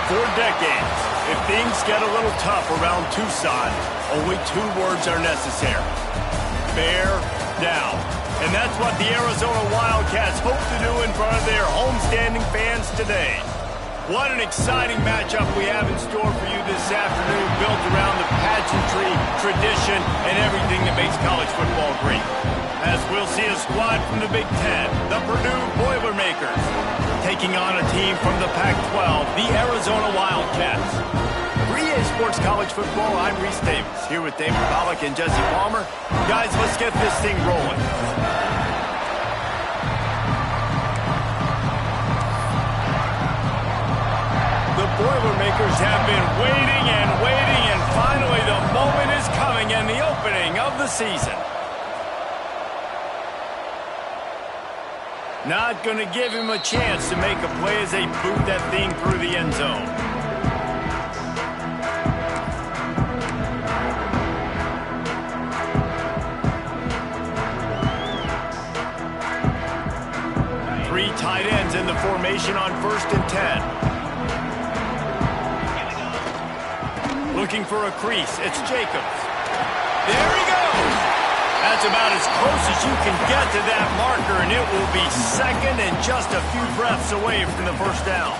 For decades, if things get a little tough around Tucson, only 2 words are necessary. Bear down. And that's what the Arizona Wildcats hope to do in front of their homestanding fans today. What an exciting matchup we have in store for you this afternoon, built around the pageantry, tradition, and everything that makes college football great. As we'll see a squad from the Big Ten, the Purdue Boilermakers, taking on a team from the Pac-12, the Arizona Wildcats. For EA Sports College Football, I'm Reese Davis, here with David Pollack and Jesse Palmer. Guys, let's get this thing rolling. The Boilermakers have been waiting, and finally the moment is coming and the opening of the season. Not going to give him a chance to make a play as they boot that thing through the end zone. Three tight ends in the formation on 1st and 10. Looking for a crease, it's Jacobs. There he goes! That's about as close as you can get to that marker, and it will be second and just a few breaths away from the first down.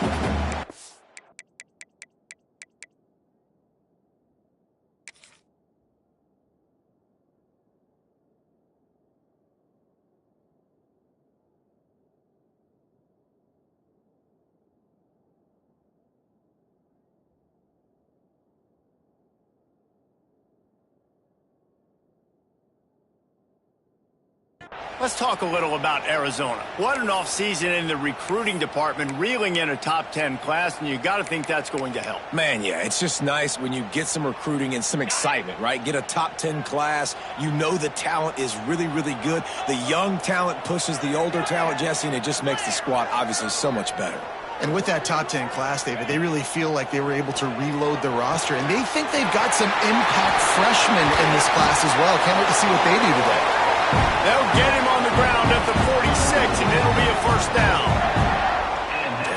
Let's talk a little about Arizona. What an offseason in the recruiting department, reeling in a top 10 class, and you got to think that's going to help. Man, yeah, it's just nice when you get some recruiting and some excitement, right? Get a top 10 class. You know the talent is really, really good. The young talent pushes the older talent, Jesse, and it just makes the squad obviously so much better. And with that top 10 class, David, they really feel like they were able to reload the roster, and they think they've got some impact freshmen in this class as well. Can't wait to see what they do today. They'll get him on the ground at the 46, and it'll be a first down.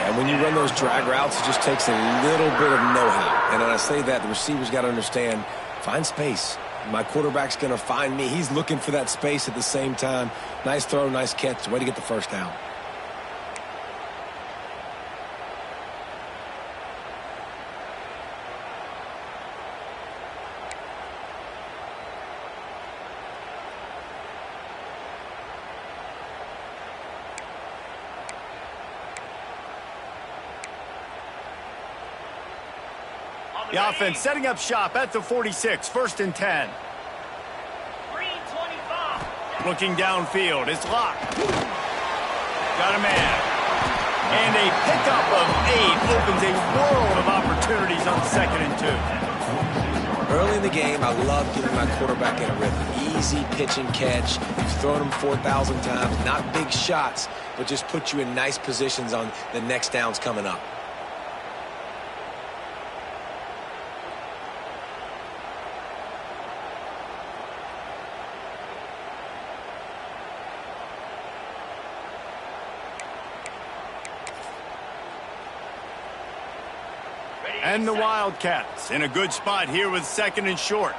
And when you run those drag routes, it just takes a little bit of know-how. And when I say that, the receiver's got to understand, find space. My quarterback's going to find me. He's looking for that space at the same time. Nice throw, nice catch. Way to get the first down. The offense setting up shop at the 46, 1st and 10. Looking downfield, it's locked. Got a man. And a pickup of 8 opens a world of opportunities on 2nd and 2. Early in the game, I love getting my quarterback in a rhythm. Easy pitch and catch. You've thrown them 4,000 times. Not big shots, but just put you in nice positions on the next downs coming up. And the Wildcats in a good spot here with 2nd and short.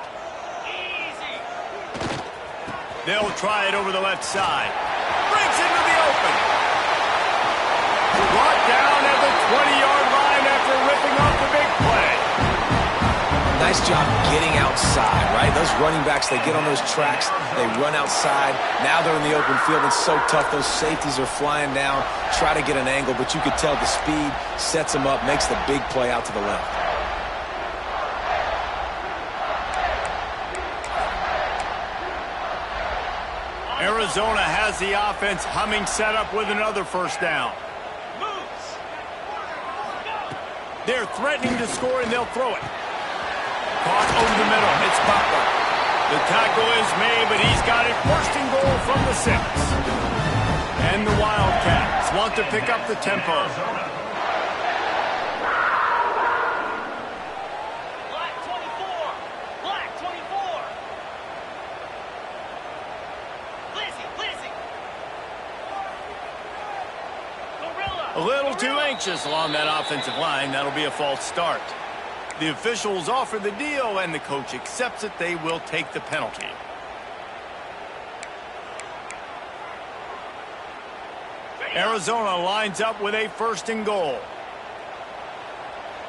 They'll try it over the left side. Breaks into the open. Brought down at the 20-yard line after ripping off the big play. Nice job getting outside, right? Those running backs, they get on those tracks, they run outside. Now they're in the open field. It's so tough. Those safeties are flying down, try to get an angle, but you could tell the speed sets them up, makes the big play out to the left. Arizona has the offense humming, set up with another first down. They're threatening to score, and they'll throw it. Caught over the middle. It's Butler. The tackle is made, but he's got it 1st and goal from the 6. And the Wildcats want to pick up the tempo. Black 24. Black 24. Lizzie. Gorilla. A little too anxious along that offensive line. That'll be a false start. The officials offer the deal, and the coach accepts it. They will take the penalty. Arizona lines up with a 1st and goal.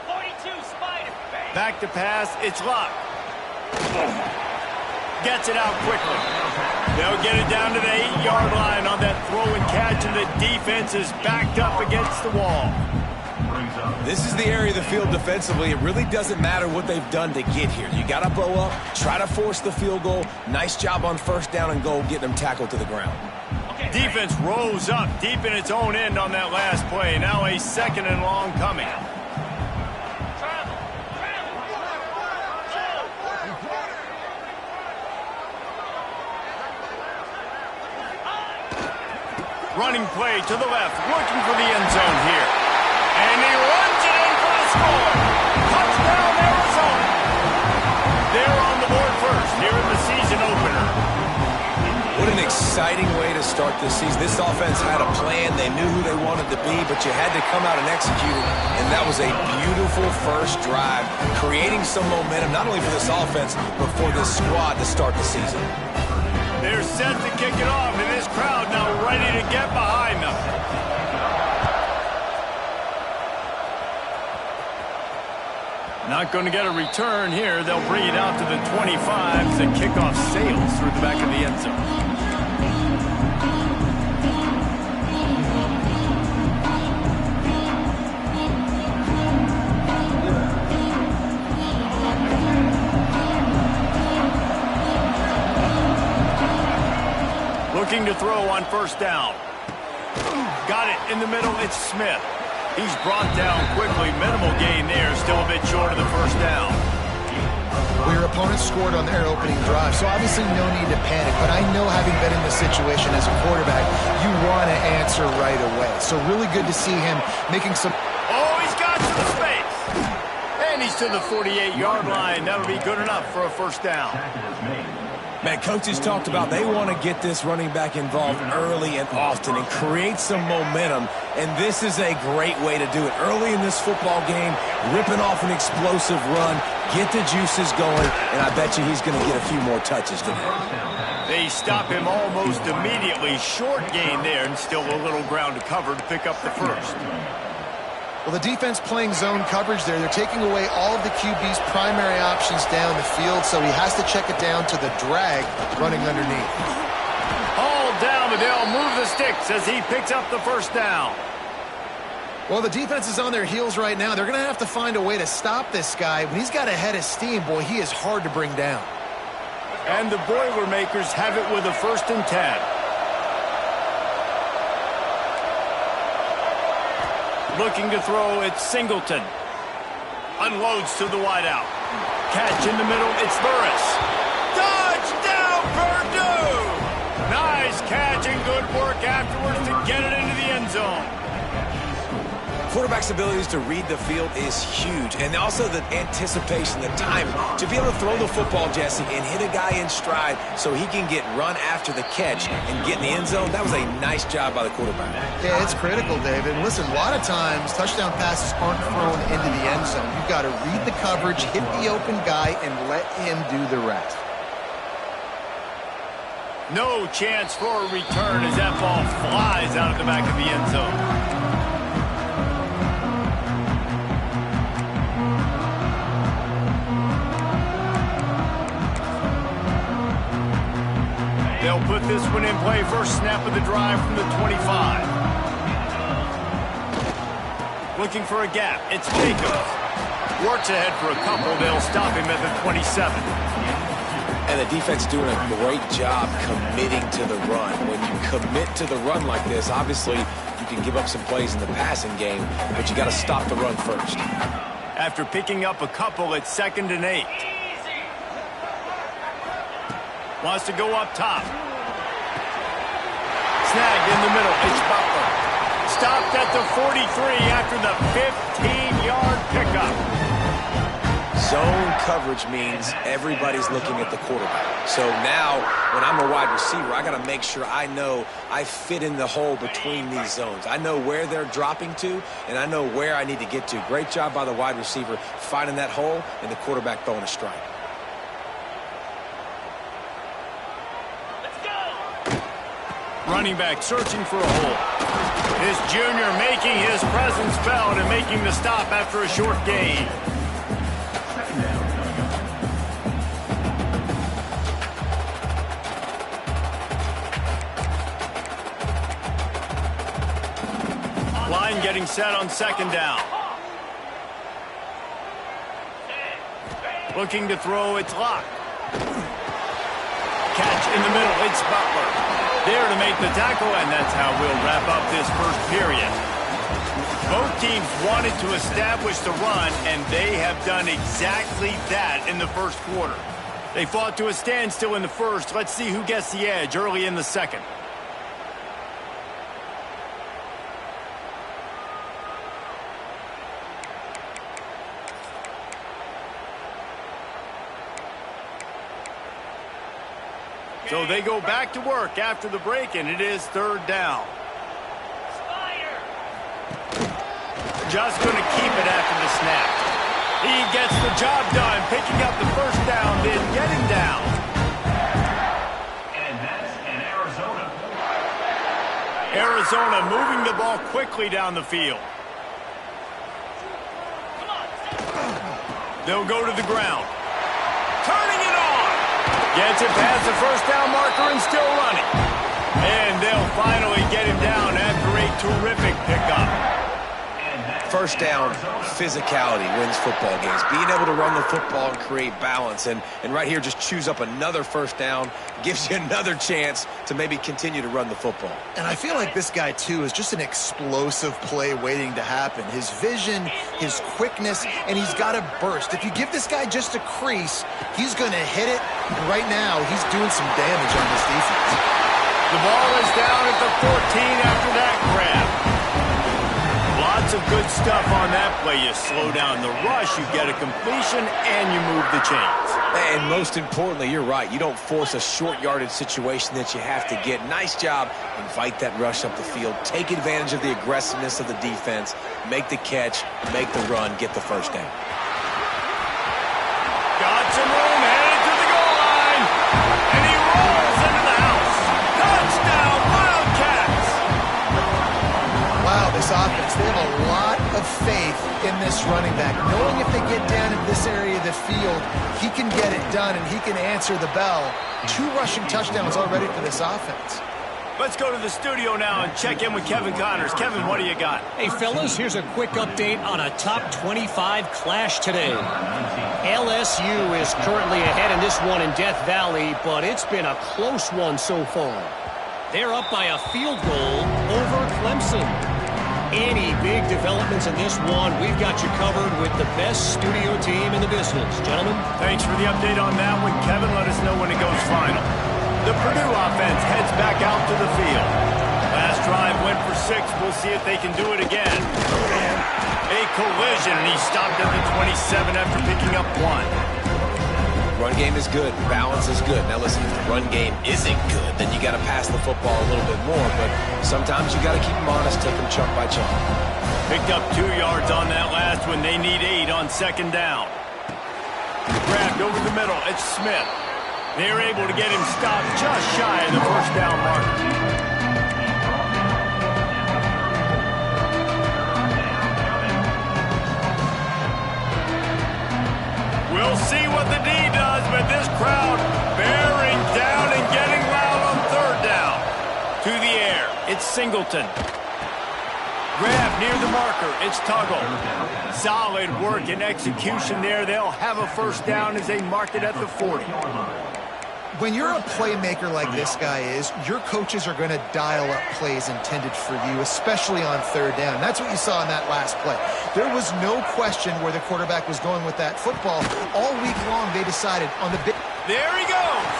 42, Spider. Back to pass. It's Luck. Gets it out quickly. They'll get it down to the 8-yard line on that throw and catch, and the defense is backed up against the wall. This is the area of the field defensively. It really doesn't matter what they've done to get here. You got to bow up, try to force the field goal. Nice job on 1st down and goal, getting them tackled to the ground. Defense rose up deep in its own end on that last play. Now a 2nd and long coming. Running play to the left, looking for the end zone here. And he runs it in for the score. Touchdown, Arizona. They're on the board first here in the season opener. What an exciting way to start this season. This offense had a plan. They knew who they wanted to be, but you had to come out and execute it. And that was a beautiful first drive, creating some momentum, not only for this offense, but for this squad to start the season. They're set to kick it off, and this crowd now ready to get behind them. Not going to get a return here. They'll bring it out to the 25 as the kickoff sails through the back of the end zone. Looking to throw on 1st down. Got it in the middle. It's Smith. He's brought down quickly. Minimal gain there. Still a bit short of the 1st down. Well, your opponent scored on their opening drive, so obviously no need to panic. But I know, having been in this situation as a quarterback, you want to answer right away. So really good to see him making some... Oh, he's got to the space. And he's to the 48-yard line. That'll be good enough for a 1st down. Man, coaches talked about they want to get this running back involved early and often and create some momentum, and this is a great way to do it. Early in this football game, ripping off an explosive run, get the juices going, and I bet you he's going to get a few more touches today. They stop him almost immediately. Short gain there, and still a little ground to cover to pick up the 1st. Well, the defense playing zone coverage there. They're taking away all of the QB's primary options down the field, so he has to check it down to the drag running underneath. Hauled down, but they'll move the sticks as he picks up the 1st down. Well, the defense is on their heels right now. They're going to have to find a way to stop this guy. When he's got a head of steam, boy, he is hard to bring down. And the Boilermakers have it with a 1st and 10. Looking to throw, it's Singleton. Unloads to the wideout. Catch in the middle, it's Burris. Touchdown, Purdue! Nice catch and good work afterwards to get it into the end zone. Quarterback's abilities to read the field is huge, and also the anticipation, the timing. To be able to throw the football, Jesse, and hit a guy in stride so he can get run after the catch and get in the end zone, that was a nice job by the quarterback. Yeah, it's critical, David. And listen, a lot of times touchdown passes aren't thrown into the end zone. You've got to read the coverage, hit the open guy, and let him do the rest. No chance for a return as that ball flies out of the back of the end zone. They'll put this one in play. First snap of the drive from the 25. Looking for a gap. It's Jacobs. Works ahead for a couple. They'll stop him at the 27. And the defense doing a great job committing to the run. When you commit to the run like this, obviously you can give up some plays in the passing game, but you got to stop the run first. After picking up a couple, it's 2nd and 8. Wants to go up top. Snagged in the middle. It's Butler. Stopped at the 43 after the 15-yard pickup. Zone coverage means everybody's looking at the quarterback. So now, when I'm a wide receiver, I got to make sure I know I fit in the hole between these zones. I know where they're dropping to, and I know where I need to get to. Great job by the wide receiver finding that hole, and the quarterback throwing a strike. Running back searching for a hole. This junior making his presence felt and making the stop after a short gain. Line getting set on second down. Looking to throw, it's locked. Catch in the middle, it's Butler. There to make the tackle, and that's how we'll wrap up this first period. Both teams wanted to establish the run, and they have done exactly that in the first quarter. They fought to a standstill in the first. Let's see who gets the edge early in the second. So they go back to work after the break, and it is third down. Just going to keep it after the snap. He gets the job done, picking up the first down, then getting down. And that's in Arizona. Arizona moving the ball quickly down the field. They'll go to the ground. Turning it on. Gets it past the first down marker and still running. And they'll finally get him down after a terrific pickup. First down, physicality wins football games. Being able to run the football and create balance. And right here, just choose up another first down. Gives you another chance to maybe continue to run the football. And I feel like this guy, too, is just an explosive play waiting to happen. His vision, his quickness, and he's got a burst. If you give this guy just a crease, he's going to hit it. And right now, he's doing some damage on this defense. The ball is down at the 14 after that grab. Lots of good stuff on that play. You slow down the rush, you get a completion, and you move the chains. And most importantly, you're right. You don't force a short yardage situation that you have to get. Nice job. Invite that rush up the field. Take advantage of the aggressiveness of the defense. Make the catch, make the run, get the first down. Got some room, headed to the goal line. And he rolls into the house. Touchdown, Wildcats! Wow, this offense, they have a lot of faith in this running back. Knowing if they get down in this area of the field, he can get it done and he can answer the bell. 2 rushing touchdowns already for this offense. Let's go to the studio now and check in with Kevin Connors. Kevin, what do you got? Hey, fellas, here's a quick update on a top 25 clash today. LSU is currently ahead in this one in Death Valley, but it's been a close one so far. They're up by a field goal over Clemson. Any big developments in this one, we've got you covered with the best studio team in the business. Gentlemen? Thanks for the update on that one, Kevin. Let us know when it goes final. The Purdue offense heads back out to the field. Last drive went for 6. We'll see if they can do it again. A collision, and he stopped at the 27 after picking up 1. Run game is good. Balance is good. Now listen, if the run game isn't good, then you got to pass the football a little bit more. But sometimes you got to keep them honest, take them chunk by chunk. Picked up 2 yards on that last one. They need 8 on second down. Grabbed over the middle. It's Smith. They're able to get him stopped just shy of the first down mark. We'll see what the D does, but this crowd bearing down and getting loud on third down. To the air, it's Singleton. Grab near the marker, it's Tuggle. Solid work and execution there. They'll have a first down as they mark it at the 40. When you're a playmaker like this guy is, your coaches are going to dial up plays intended for you, especially on third down. That's what you saw in that last play. There was no question where the quarterback was going with that football. All week long, they decided on the big... There he goes!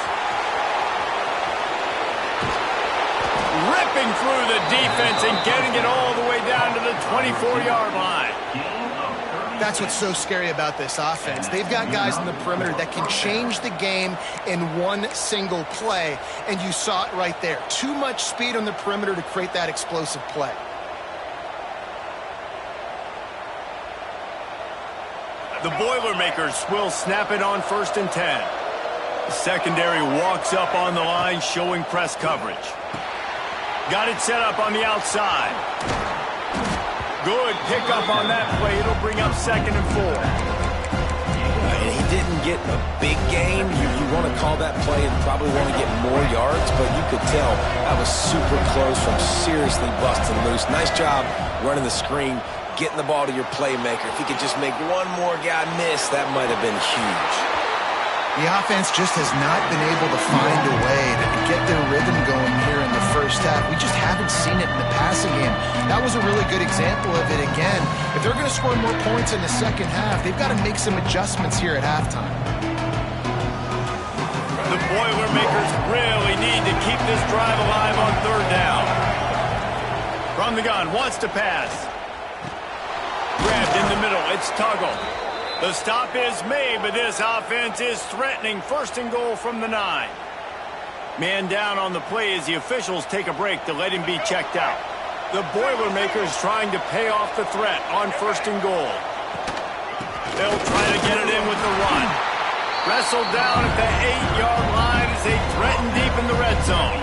Ripping through the defense and getting it all the way down to the 24-yard line. That's what's so scary about this offense. They've got guys in the perimeter that can change the game in one single play, and you saw it right there. Too much speed on the perimeter to create that explosive play. The Boilermakers will snap it on 1st and 10. The secondary walks up on the line, showing press coverage. Got it set up on the outside. Good pickup on that play. It'll bring up 2nd and 4. He didn't get a big gain. You want to call that play and probably want to get more yards, but you could tell that was super close from seriously busting loose. Nice job running the screen, getting the ball to your playmaker. If he could just make one more guy miss, that might have been huge. The offense just has not been able to find a way to get their rhythm going here in the first half. We just haven't seen it in the passing game. That was a really good example of it again. If they're going to score more points in the second half, they've got to make some adjustments here at halftime. The Boilermakers really need to keep this drive alive on 3rd down. From the gun, wants to pass. Grabbed in the middle, it's Tuggle. The stop is made, but this offense is threatening 1st and goal from the 9. Man down on the play as the officials take a break to let him be checked out. The Boilermakers trying to pay off the threat on 1st and goal. They'll try to get it in with the run. Wrestled down at the 8-yard line as they threaten deep in the red zone.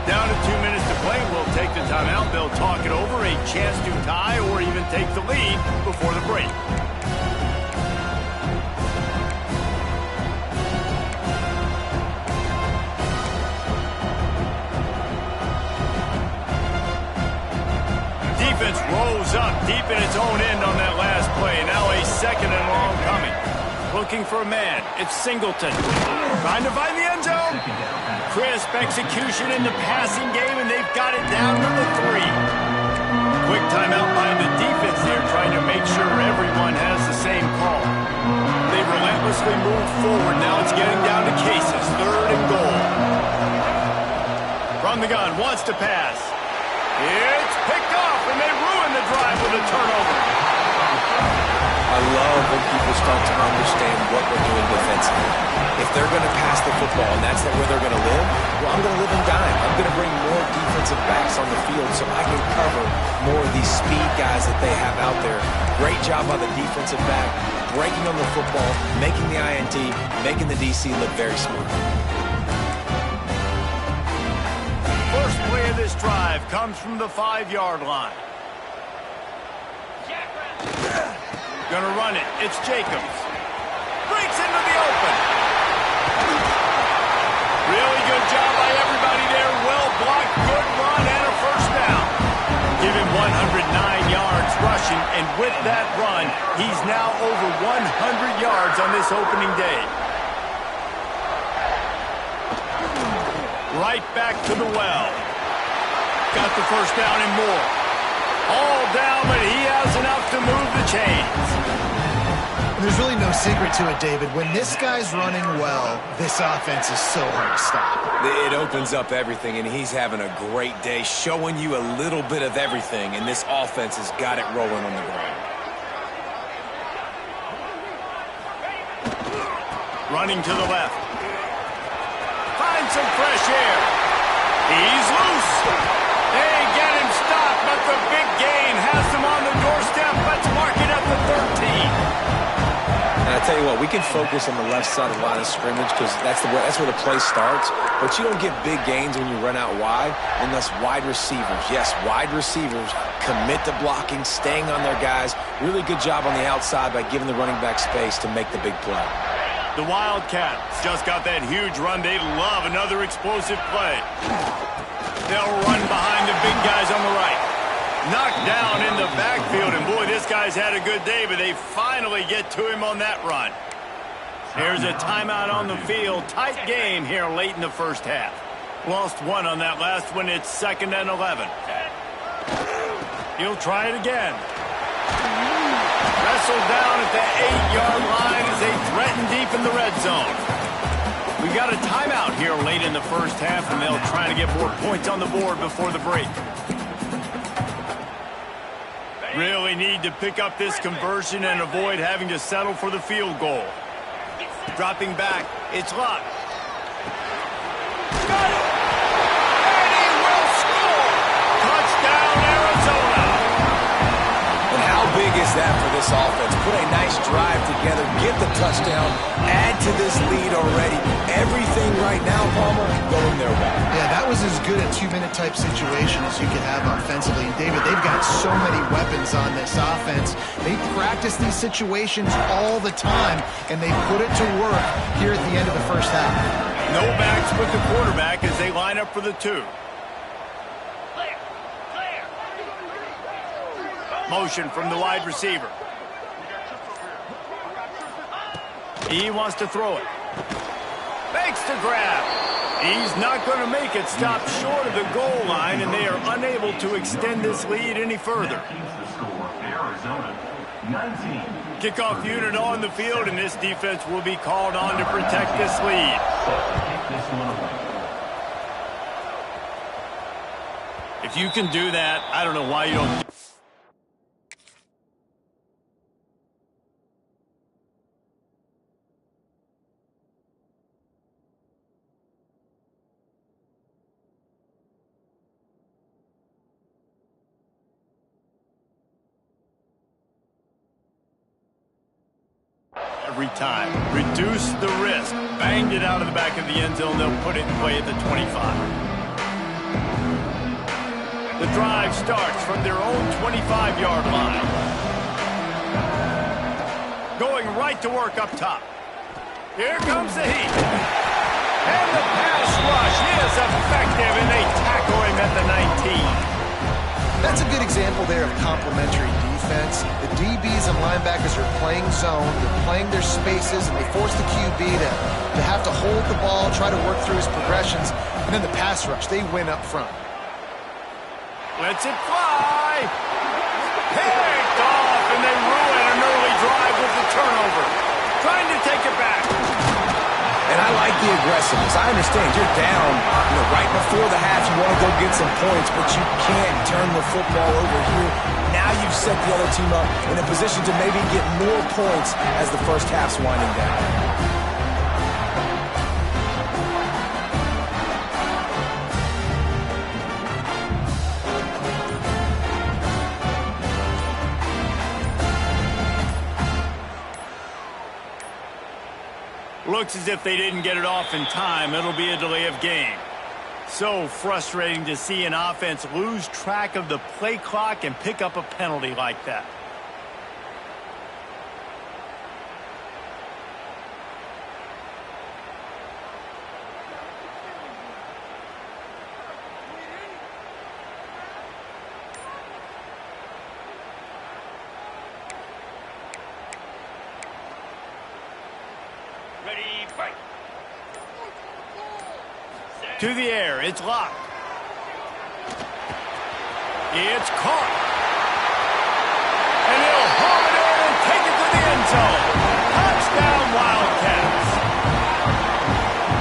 Down to 2 minutes to play. We'll take the timeout. They'll talk it over. A chance to tie or even take the lead before the break. Defense rolls up deep in its own end on that last play. Now a 2nd and long coming. Looking for a man. It's Singleton. Trying to find the end zone. Crisp execution in the passing game, and they've got it down to the 3. Quick timeout by the defense there, trying to make sure everyone has the same call. They relentlessly move forward. Now it's getting down to cases. 3rd and goal. From the gun, wants to pass. It's picked off, and they ruin the drive with a turnover. I love when people start to understand what we're doing defensively. If they're going to pass the football and that's where they're going to live, well, I'm going to live and dime. I'm going to bring more defensive backs on the field so I can cover more of these speed guys that they have out there. Great job by the defensive back, breaking on the football, making the INT, making the DC look very smart. First play of this drive comes from the 5-yard line. Gonna run it. It's Jacobs. Breaks into the open. Really good job by everybody there. Well blocked, good run, and a 1st down. Give him 109 yards rushing, and with that run, he's now over 100 yards on this opening day. Right back to the well. Got the 1st down and more. All down, but he has enough to move the chains. There's really no secret to it, David. When this guy's running well, this offense is so hard to stop. It opens up everything, and he's having a great day, showing you a little bit of everything, and this offense has got it rolling on the ground. Running to the left. Finds some fresh air. He's loose. They get him stopped, but the big gain has him on the doorstep. Let's mark it at the 13. And I tell you what, we can focus on the left side of the line of scrimmage because that's where the play starts. But you don't get big gains when you run out wide unless wide receivers. Yes, wide receivers commit to blocking, staying on their guys. Really good job on the outside by giving the running back space to make the big play. The Wildcats just got that huge run. They love another explosive play. They'll run behind the big guys on the right. Knocked down in the backfield, and boy, this guy's had a good day, but they finally get to him on that run. Here's a timeout on the field. Tight game here late in the first half. Lost one on that last one. It's 2nd and 11. He'll try it again. Wrestled down at the 8-yard line as they threaten deep in the red zone. We got a timeout here late in the first half, and they'll try to get more points on the board before the break. Really need to pick up this conversion and avoid having to settle for the field goal. Dropping back, it's Luck. Got it! And he will score! Touchdown, Arizona! And how big is that for this offense? Put a nice drive together, get the touchdown, add to this lead already. Everything right now, Palmer, going their way. Yeah, that was as good a two-minute type situation as you could have offensively. And David, they've got so many weapons on this offense. They practice these situations all the time, and they put it to work here at the end of the first half. No backs with the quarterback as they line up for the 2. Motion from the wide receiver. He wants to throw it. Makes the grab. He's not going to make it. Stop short of the goal line, and they are unable to extend this lead any further. Kickoff unit on the field, and this defense will be called on to protect this lead. If you can do that, I don't know why you don't. Every time. Reduce the risk. Banged it out of the back of the end zone. They'll put it in play at the 25. The drive starts from their own 25-yard line. Going right to work up top. Here comes the heat. And the pass rush is effective, and they tackle him at the 19. That's a good example there of complementary defense. The DBs and linebackers are playing zone, they're playing their spaces, and they force the QB to have to hold the ball, try to work through his progressions, and then the pass rush, they win up front. Lets it fly. Picked off, and they ruin an early drive with the turnover. Trying to take it back. And I like the aggressiveness. I understand you're down, right before the half. You want to go get some points, but you can't turn the football over here. Now you've set the other team up in a position to maybe get more points as the first half's winding down. Looks as if they didn't get it off in time. It'll be a delay of game. So frustrating to see an offense lose track of the play clock and pick up a penalty like that. To the air, it's locked. It's caught. And he'll haul it in and take it to the end zone. Touchdown, Wildcats.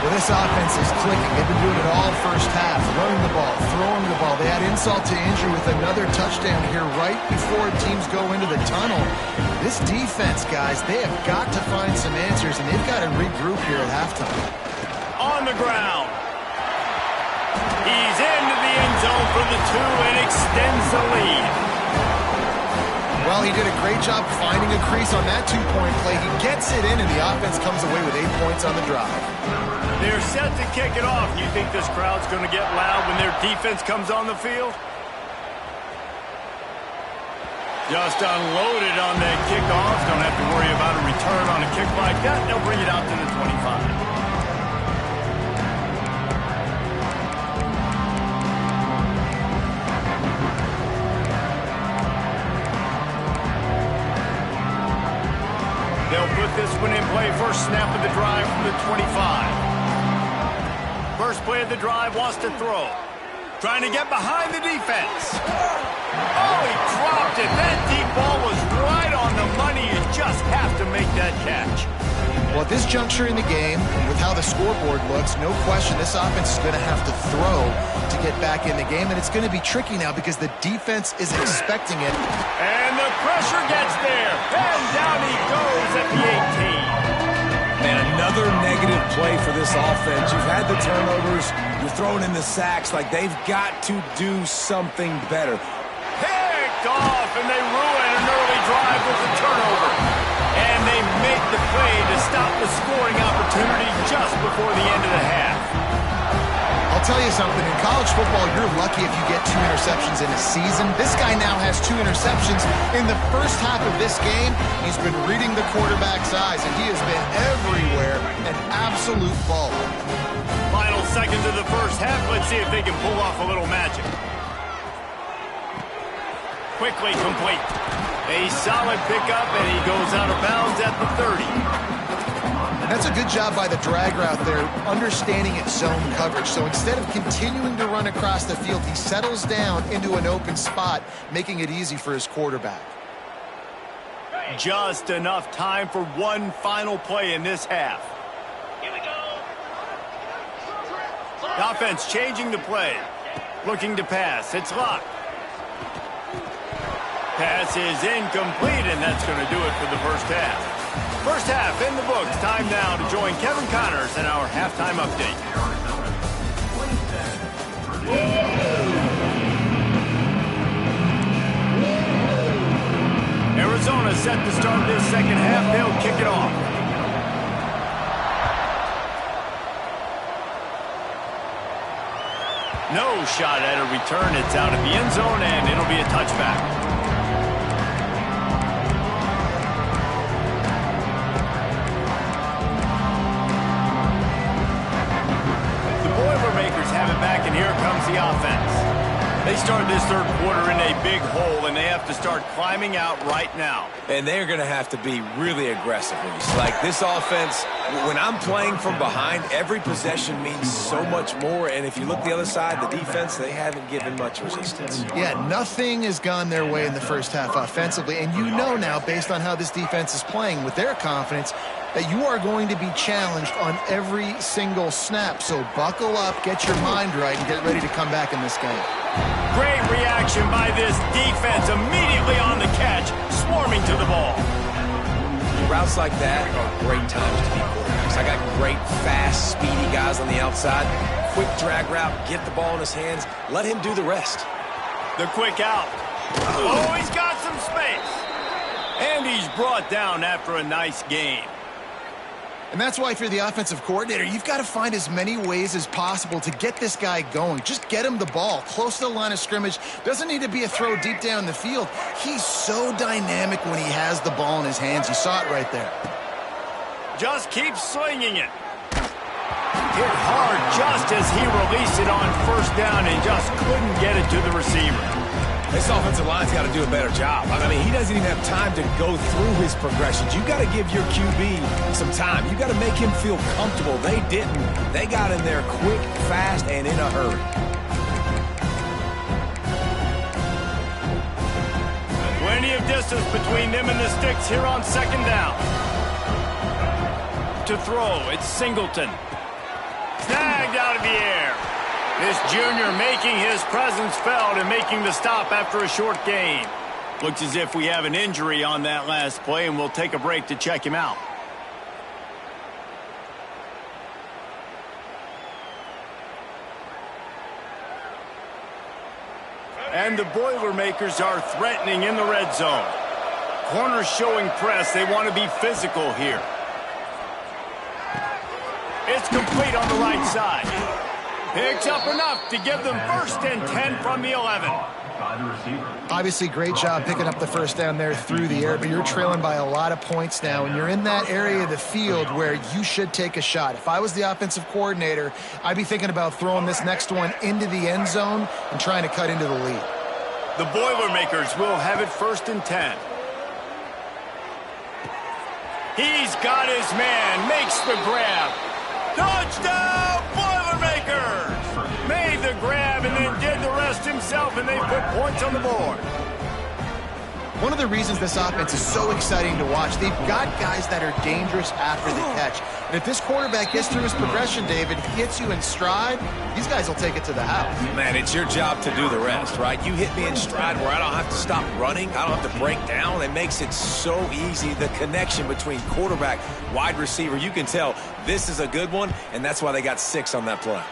Well, this offense is clicking. They've been doing it all first half, running the ball, throwing the ball. They had insult to injury with another touchdown here right before teams go into the tunnel. This defense, guys, they have got to find some answers, and they've got to regroup here at halftime. On the ground. He's into the end zone for the 2 and extends the lead. Well, he did a great job finding a crease on that 2-point play. He gets it in, and the offense comes away with 8 points on the drive. They're set to kick it off. You think this crowd's going to get loud when their defense comes on the field? Just unloaded on that kickoff. Don't have to worry about a return on a kick like that. They'll bring it out to the 25. They'll put this one in play. First snap of the drive from the 25. First play of the drive, wants to throw. Trying to get behind the defense. Oh, he dropped it. That deep ball was right on the money. You just have to make that catch. Well, at this juncture in the game, with how the scoreboard looks, no question this offense is going to have to throw to get back in the game, and it's going to be tricky now because the defense is expecting it. And the pressure gets there, and down he goes at the 18. Man, another negative play for this offense. You've had the turnovers, you're throwing in the sacks. Like, they've got to do something better. Picked off, and they ruin an early drive with a turnover. And they make the play to stop the scoring opportunity just before the end of the half. I'll tell you something, in college football, you're lucky if you get 2 interceptions in a season. This guy now has 2 interceptions. In the first half of this game, he's been reading the quarterback's eyes, and he has been everywhere, an absolute baller. Final seconds of the first half. Let's see if they can pull off a little magic. Quickly complete. A solid pickup, and he goes out of bounds at the 30. That's a good job by the drag route there, understanding its zone coverage. So instead of continuing to run across the field, he settles down into an open spot, making it easy for his quarterback. Just enough time for one final play in this half. Here we go. The offense changing the play. Looking to pass. It's locked. Pass is incomplete, and that's going to do it for the first half. First half in the books. Time now to join Kevin Connors in our halftime update. Arizona set to start this second half. They'll kick it off. No shot at a return. It's out of the end zone, and it'll be a touchback. Have it back, and here comes the offense. They start this third quarter in a big hole, and they have to start climbing out right now. And they're going to have to be really aggressive. Like, this offense, when I'm playing from behind, every possession means so much more. And if you look the other side, the defense, they haven't given much resistance. Yeah, nothing has gone their way in the first half offensively. And you know now, based on how this defense is playing with their confidence, that you are going to be challenged on every single snap. So buckle up, get your mind right, and get ready to come back in this game. Great reaction by this defense, immediately on the catch, swarming to the ball. Routes like that are great times to be quarterbacks. I got great, fast, speedy guys on the outside. Quick drag route, get the ball in his hands, let him do the rest. The quick out. Oh, he's got some space. And he's brought down after a nice game. And that's why if you're the offensive coordinator, you've got to find as many ways as possible to get this guy going. Just get him the ball close to the line of scrimmage. Doesn't need to be a throw deep down the field. He's so dynamic when he has the ball in his hands. You saw it right there. Just keep slinging it. Hit hard just as he released it on first down and just couldn't get it to the receiver. This offensive line's got to do a better job. I mean, he doesn't even have time to go through his progressions. You've got to give your QB some time. You've got to make him feel comfortable. They didn't. They got in there quick, fast, and in a hurry. Plenty of distance between them and the sticks here on second down. To throw, it's Singleton. Snagged out of the air. This junior making his presence felt and making the stop after a short gain. Looks as if we have an injury on that last play, and we'll take a break to check him out. And the Boilermakers are threatening in the red zone. Corners showing press. They want to be physical here. It's complete on the right side. Picks up enough to give them 1st and 10 from the 11. Obviously, great job picking up the first down there through the air, but you're trailing by a lot of points now, and you're in that area of the field where you should take a shot. If I was the offensive coordinator, I'd be thinking about throwing this next one into the end zone and trying to cut into the lead. The Boilermakers will have it 1st and 10. He's got his man, makes the grab. Touchdown, Boilermakers! Made the grab and then did the rest himself, and they put points on the board. One of the reasons this offense is so exciting to watch, they've got guys that are dangerous after the catch. And if this quarterback gets through his progression, David, he gets you in stride, these guys will take it to the house. Man, it's your job to do the rest, right? You hit me in stride where I don't have to stop running. I don't have to break down. It makes it so easy. The connection between quarterback, wide receiver, you can tell this is a good one, and that's why they got 6 on that play.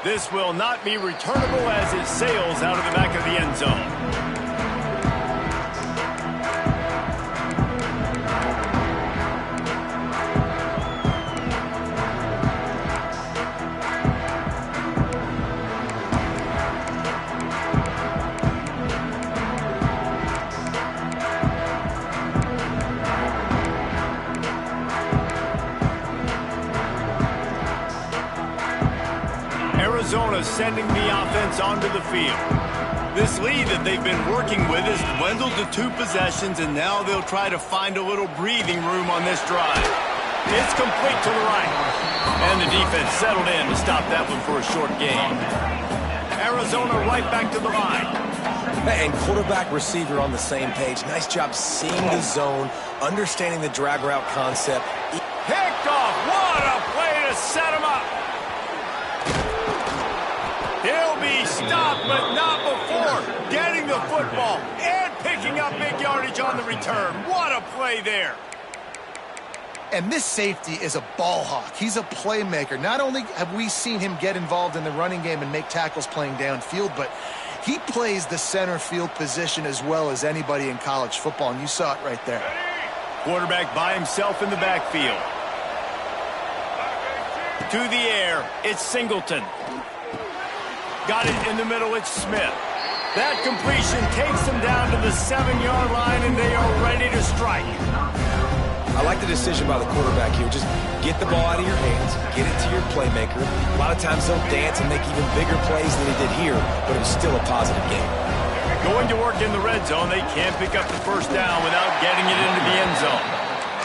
This will not be returnable as it sails out of the back of the end zone. Arizona sending the offense onto the field. This lead that they've been working with has dwindled to 2 possessions, and now they'll try to find a little breathing room on this drive. It's complete to the right. And the defense settled in to stop that one for a short gain. Arizona right back to the line. And quarterback receiver on the same page. Nice job seeing the zone, understanding the drag route concept. Picked off. What a play to set him up. He'll be stopped, but not before getting the football and picking up big yardage on the return. What a play there. And this safety is a ball hawk. He's a playmaker. Not only have we seen him get involved in the running game and make tackles playing downfield, but he plays the center field position as well as anybody in college football, and you saw it right there. Quarterback by himself in the backfield. To the air, it's Singleton. Got it in the middle, it's Smith. That completion takes them down to the 7-yard line, and they are ready to strike. I like the decision by the quarterback here. Just get the ball out of your hands, get it to your playmaker. A lot of times they'll dance and make even bigger plays than he did here, but it was still a positive game. Going to work in the red zone, they can't pick up the first down without getting it into the end zone.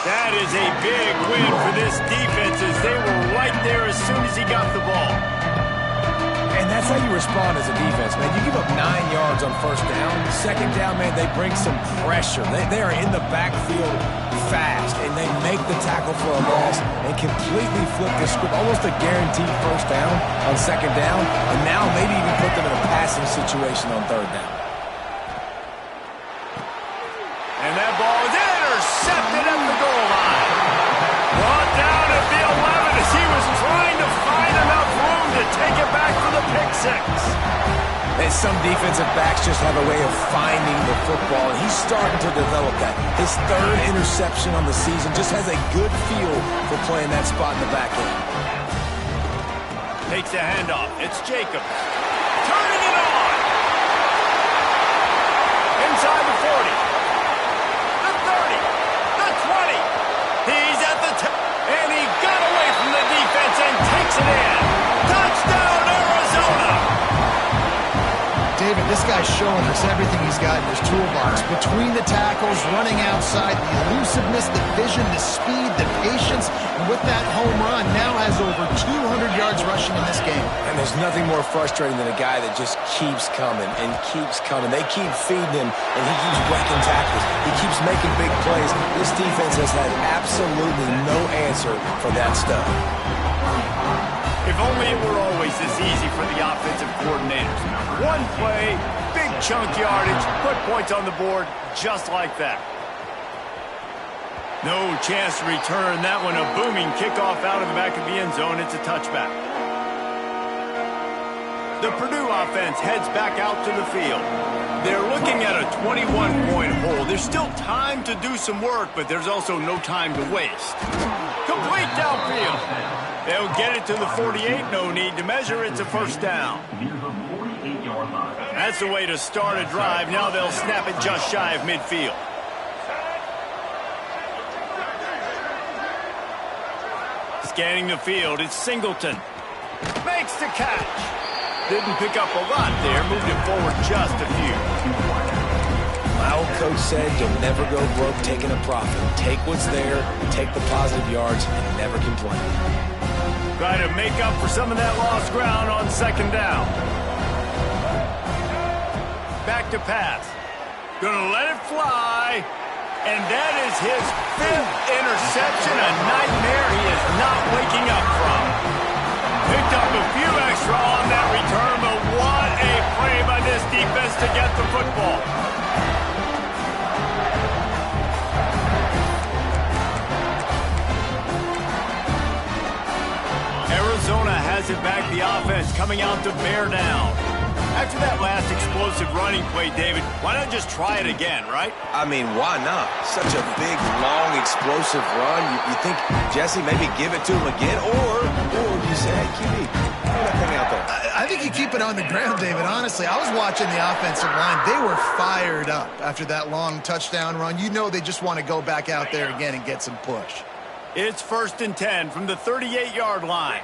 That is a big win for this defense as they were right there as soon as he got the ball. And that's how you respond as a defense, man. You give up 9 yards on first down. Second down, man, they bring some pressure. They are in the backfield fast, and they make the tackle for a loss and completely flip the script. Almost a guaranteed first down on second down, and now maybe even put them in a passing situation on third down. And that ball is intercepted at the goal line. Brought down at the 11 as he was trying to find enough room to take it back for the pick six. And some defensive backs just have a way of finding the football, and he's starting to develop that. His 3rd interception on the season, just has a good feel for playing that spot in the back end. Takes a handoff. It's Jacobs. Turning it on. Inside the 40. The 30. The 20. He's at the 10. And he got away from the defense and takes it in. Touchdown, Arizona. David, this guy's showing us everything he's got in his toolbox. Between the tackles, running outside, the elusiveness, the vision, the speed, the patience. And with that home run, now has over 200 yards rushing in this game. And there's nothing more frustrating than a guy that just keeps coming and keeps coming. They keep feeding him, and he keeps breaking tackles. He keeps making big plays. This defense has had absolutely no answer for that stuff. If only it were always this easy for the offensive coordinators. One play, big chunk yardage, put points on the board just like that. No chance to return that one. A booming kickoff out of the back of the end zone. It's a touchback. The Purdue offense heads back out to the field. They're looking at a 21-point hole. There's still time to do some work, but there's also no time to waste. Complete downfield. They'll get it to the 48. No need to measure. It's a first down. That's the way to start a drive. Now they'll snap it just shy of midfield. Scanning the field, it's Singleton. Makes the catch. Didn't pick up a lot there. Moved it forward just a few. My old coach said you'll never go broke taking a profit. Take what's there, take the positive yards, and never complain. Try to make up for some of that lost ground on second down. back to pass. Gonna let it fly. And that is his 5th interception, a nightmare he is not waking up from. Picked up a few extra on that return, but what a play by this defense to get the football. Arizona has it back, the offense coming out to bear down. After that last explosive running play, David, why not just try it again, right? I mean, why not? Such a big, long, explosive run. You think, Jesse, maybe give it to him again? Or you say, hey, QB, throw that thing out there. I think you keep it on the ground, David. Honestly, I was watching the offensive line. They were fired up after that long touchdown run. You know they just want to go back out there again and get some push. It's 1st and 10 from the 38-yard line.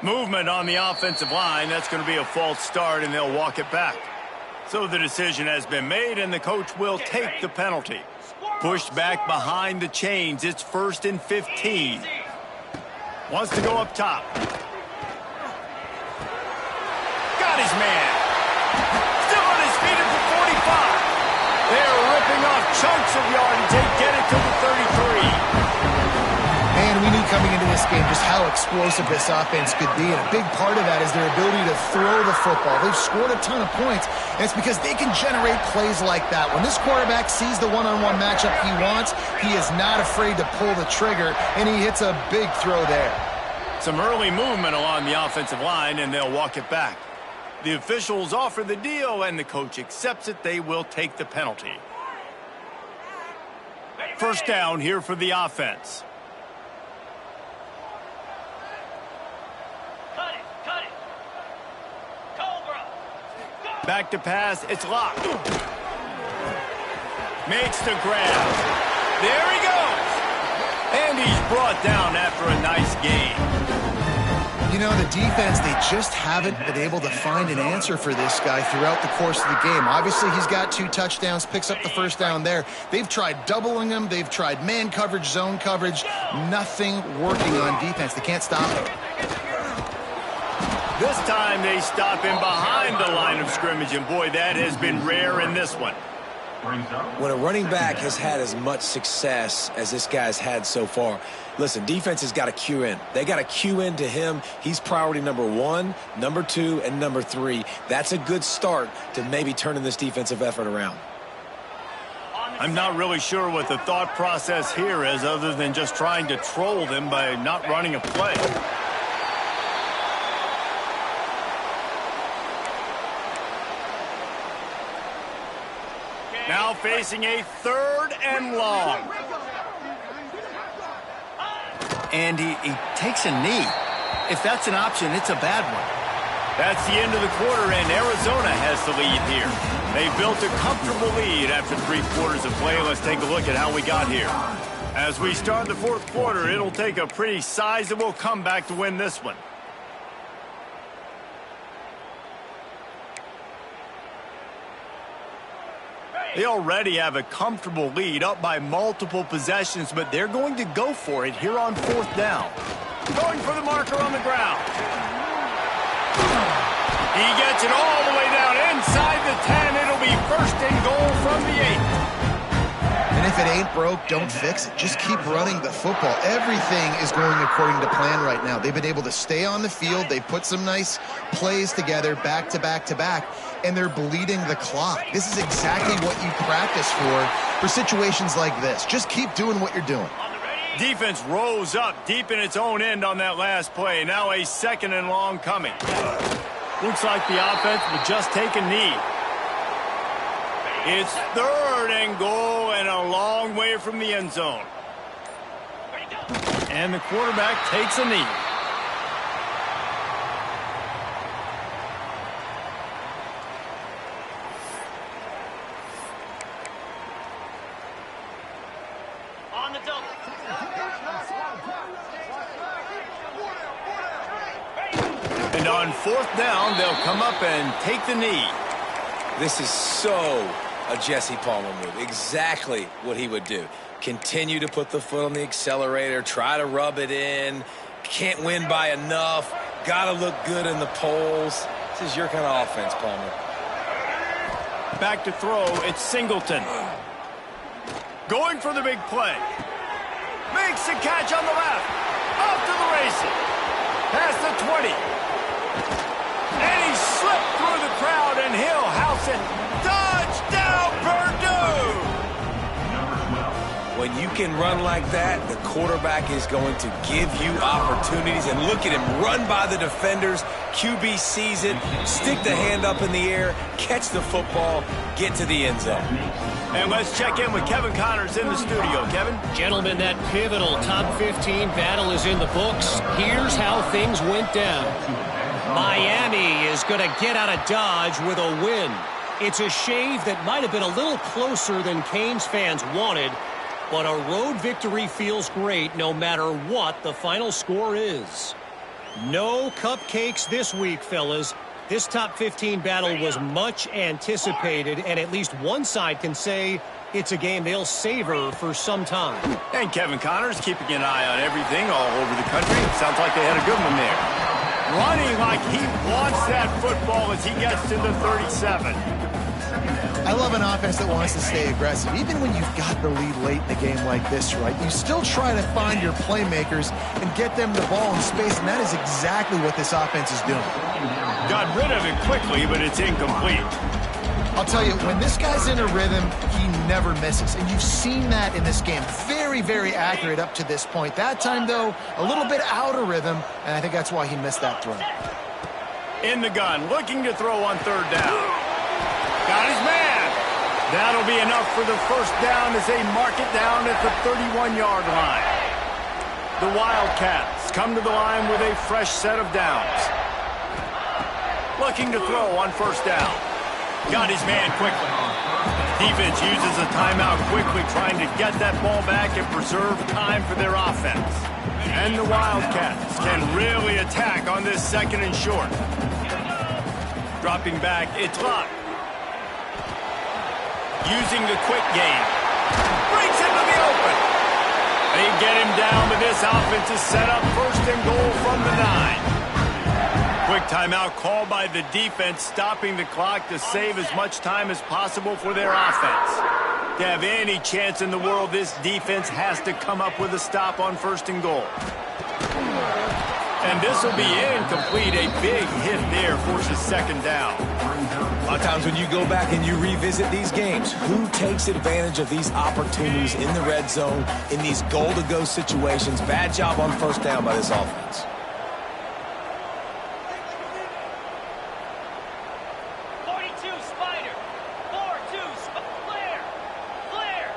Movement on the offensive line. That's going to be a false start, and they'll walk it back. So the decision has been made, and the coach will take the penalty. Pushed back behind the chains. It's 1st and 15. Wants to go up top. Got his man. Still on his feet at the 45. They're ripping off chunks of yardage. They get it to the 33. Man, we knew coming into this game just how explosive this offense could be, and a big part of that is their ability to throw the football. They've scored a ton of points, and it's because they can generate plays like that. When this quarterback sees the one-on-one matchup he wants, he is not afraid to pull the trigger, and he hits a big throw there. Some early movement along the offensive line, and they'll walk it back. The officials offer the deal, and the coach accepts it. They will take the penalty. 1st down here for the offense. Back to pass. It's locked. Makes the grab. There he goes. And he's brought down after a nice game. You know, the defense, they just haven't been able to find an answer for this guy throughout the course of the game. Obviously, he's got 2 touchdowns, picks up the 1st down there. They've tried doubling him. They've tried man coverage, zone coverage. Nothing working on defense. They can't stop him. This time they stop him behind the line of scrimmage, and boy, that has been rare in this one. When a running back has had as much success as this guy's had so far, listen, defense has got to cue in. They got to cue in to him. He's priority number 1, number 2, and number 3. That's a good start to maybe turning this defensive effort around. I'm not really sure what the thought process here is other than just trying to troll them by not running a play. Now facing a 3rd and long. And he takes a knee. If that's an option, it's a bad one. That's the end of the quarter, and Arizona has the lead here. They built a comfortable lead after 3 quarters of play. Let's take a look at how we got here. As we start the 4th quarter, it'll take a pretty sizable comeback to win this one. They already have a comfortable lead, up by multiple possessions, but they're going to go for it here on 4th down. Going for the marker on the ground. He gets it all the way down inside the 10. It'll be 1st and goal from the 8. And if it ain't broke, don't fix it. Just keep running the football. Everything is going according to plan right now. They've been able to stay on the field. They put some nice plays together back to back to back, and they're bleeding the clock. This is exactly what you practice for situations like this. Just keep doing what you're doing. Defense rose up deep in its own end on that last play. Now a 2nd and long coming. Looks like the offense will just take a knee. It's 3rd and goal and a long way from the end zone. And the quarterback takes a knee. On the double. And on 4th down, they'll come up and take the knee. This is so a Jesse Palmer move. Exactly what he would do. Continue to put the foot on the accelerator. Try to rub it in. Can't win by enough. Got to look good in the polls. This is your kind of offense, Palmer. Back to throw, it's Singleton. Going for the big play. Makes the catch on the left. Off to the races. Past the 20. And he slipped through the crowd, and he'll house it. Touchdown, Purdue! When you can run like that, the quarterback is going to give you opportunities. And look at him run by the defenders. QB sees it, stick the hand up in the air, catch the football, get to the end zone. And let's check in with Kevin Connors in the studio. Kevin? Gentlemen, that pivotal top 15 battle is in the books. Here's how things went down. Miami is going to get out of Dodge with a win. It's a shave that might have been a little closer than Canes fans wanted, but a road victory feels great no matter what the final score is. No cupcakes this week, fellas. This top 15 battle was much anticipated, and at least one side can say it's a game they'll savor for some time. And Kevin Connors keeping an eye on everything all over the country. Sounds like they had a good one there. Running like he wants that football as he gets to the 37. I love an offense that wants to stay aggressive. Even when you've got the lead late in the game like this, right, you still try to find your playmakers and get them the ball in space, and that is exactly what this offense is doing. Got rid of it quickly, but it's incomplete. I'll tell you, when this guy's in a rhythm, he never misses, and you've seen that in this game. Very, very accurate up to this point. That time, though, a little bit out of rhythm, and I think that's why he missed that throw. In the gun, looking to throw on third down. Got his man. That'll be enough for the first down as they mark it down at the 31-yard line. The Wildcats come to the line with a fresh set of downs. Looking to throw on first down. Got his man quickly. Defense uses a timeout quickly, trying to get that ball back and preserve time for their offense. And the Wildcats can really attack on this second and short. Dropping back, it's Locke. Using the quick game. Breaks into the open. They get him down, but this offense is set up first and goal from the 9. Quick timeout called by the defense, stopping the clock to save as much time as possible for their offense. To have any chance in the world, this defense has to come up with a stop on first and goal. And this will be incomplete. A big hit there forces second down. A lot of times when you go back and you revisit these games, who takes advantage of these opportunities in the red zone, in these goal-to-go situations? Bad job on first down by this offense. 42 Spider. 4-2 Flare. Flare.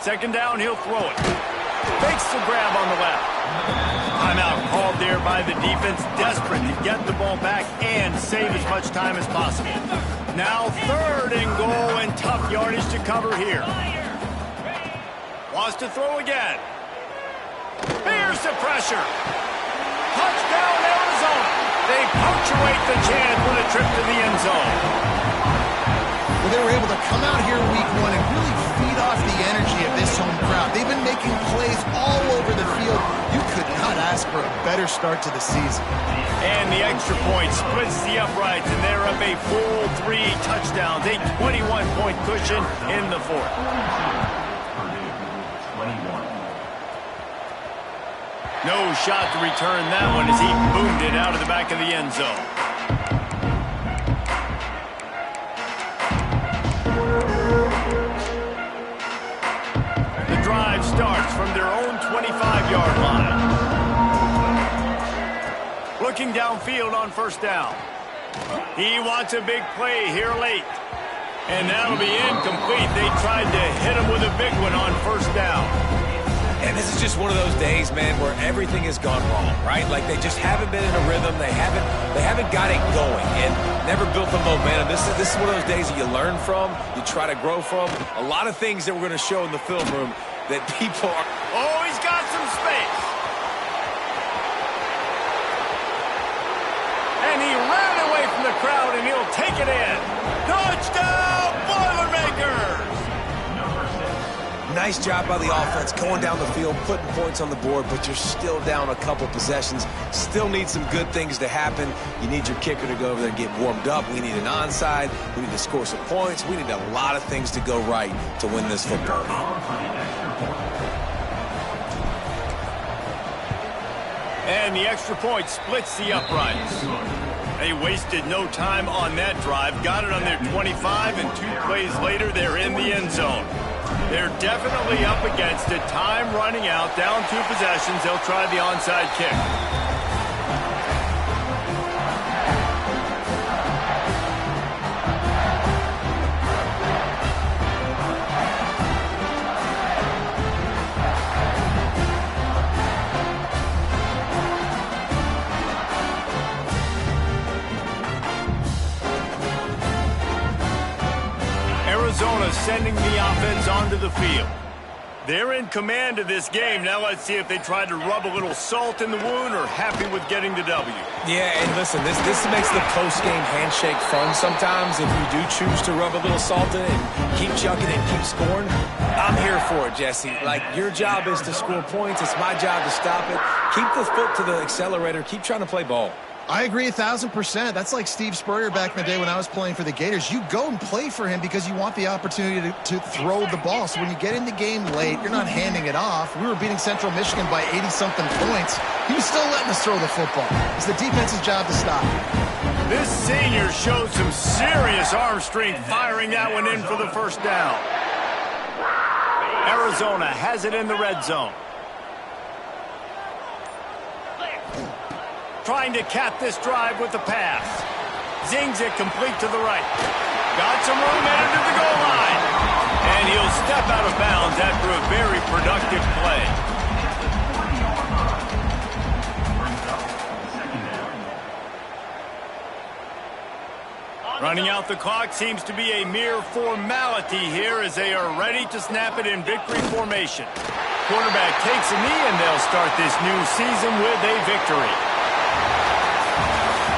Second down, he'll throw it. Makes the grab on the left. Timeout called there by the defense, desperate to get the ball back and save as much time as possible. Now third and goal and tough yardage to cover here. Wants to throw again. Here's the pressure. Touchdown, Arizona. They punctuate the chance with a trip to the end zone. Well, they were able to come out here week one and really feed off the energy of this home crowd. They've been making plays all over the field. You could not ask for a better start to the season. And the extra point splits the uprights, and they're up a full 3 touchdowns, a 21-point cushion in the fourth. No shot to return that one as he boomed it out of the back of the end zone. The drive starts from their own 25-yard line. Looking downfield on first down. He wants a big play here late. And that'll be incomplete. They tried to hit him with a big one on first down. And this is just one of those days, man, where everything has gone wrong, right? Like they just haven't been in a rhythm. They haven't got it going and never built the momentum. This is one of those days that you learn from, you try to grow from. A lot of things that we're going to show in the film room that people are... Oh, he's got some space. And he ran away from the crowd, and he'll take it in. Touchdown, Boilermakers! Nice job by the offense going down the field, putting points on the board, but you're still down a couple possessions. Still need some good things to happen. You need your kicker to go over there and get warmed up. We need an onside. We need to score some points. We need a lot of things to go right to win this football game. And the extra point splits the uprights. They wasted no time on that drive. Got it on their 25, and 2 plays later, they're in the end zone. They're definitely up against it. Time running out. Down 2 possessions. They'll try the onside kick. Arizona sending the offense onto the field. They're in command of this game. Now let's see if they try to rub a little salt in the wound or happy with getting the W. Yeah, and listen, this makes the post-game handshake fun sometimes if you do choose to rub a little salt in it and keep chucking and keep scoring. I'm here for it, Jesse. Like, your job is to score points. It's my job to stop it. Keep the foot to the accelerator. Keep trying to play ball. I agree 1,000%. That's like Steve Spurrier back in the day when I was playing for the Gators. You go and play for him because you want the opportunity to throw the ball. So when you get in the game late, you're not handing it off. We were beating Central Michigan by 80-something points. He was still letting us throw the football. It's the defense's job to stop. This senior showed some serious arm strength firing that one in for the first down. Arizona has it in the red zone. Trying to cap this drive with the pass. Zings it complete to the right. Got some room headed to the goal line. And he'll step out of bounds after a very productive play. Running out the clock seems to be a mere formality here as they are ready to snap it in victory formation. Quarterback takes a knee and they'll start this new season with a victory.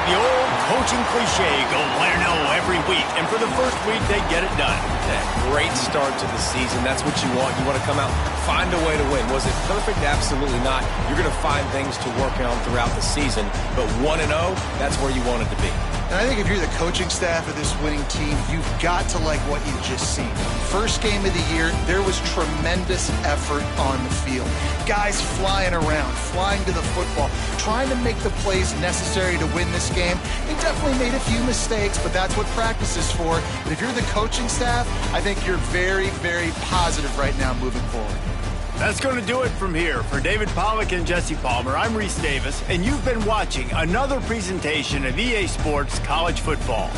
The old coaching cliche, go 1-0 every week, and for the first week, they get it done. Yeah, great start to the season. That's what you want. You want to come out, find a way to win. Was it perfect? Absolutely not. You're going to find things to work on throughout the season, but 1-0, that's where you want it to be. And I think if you're the coaching staff of this winning team, you've got to like what you've just seen. First game of the year, there was tremendous effort on the field. Guys flying around, flying to the football, trying to make the plays necessary to win this game. They definitely made a few mistakes, but that's what practice is for. But if you're the coaching staff, I think you're very, very positive right now moving forward. That's going to do it from here. For David Pollack and Jesse Palmer, I'm Reese Davis, and you've been watching another presentation of EA Sports College Football.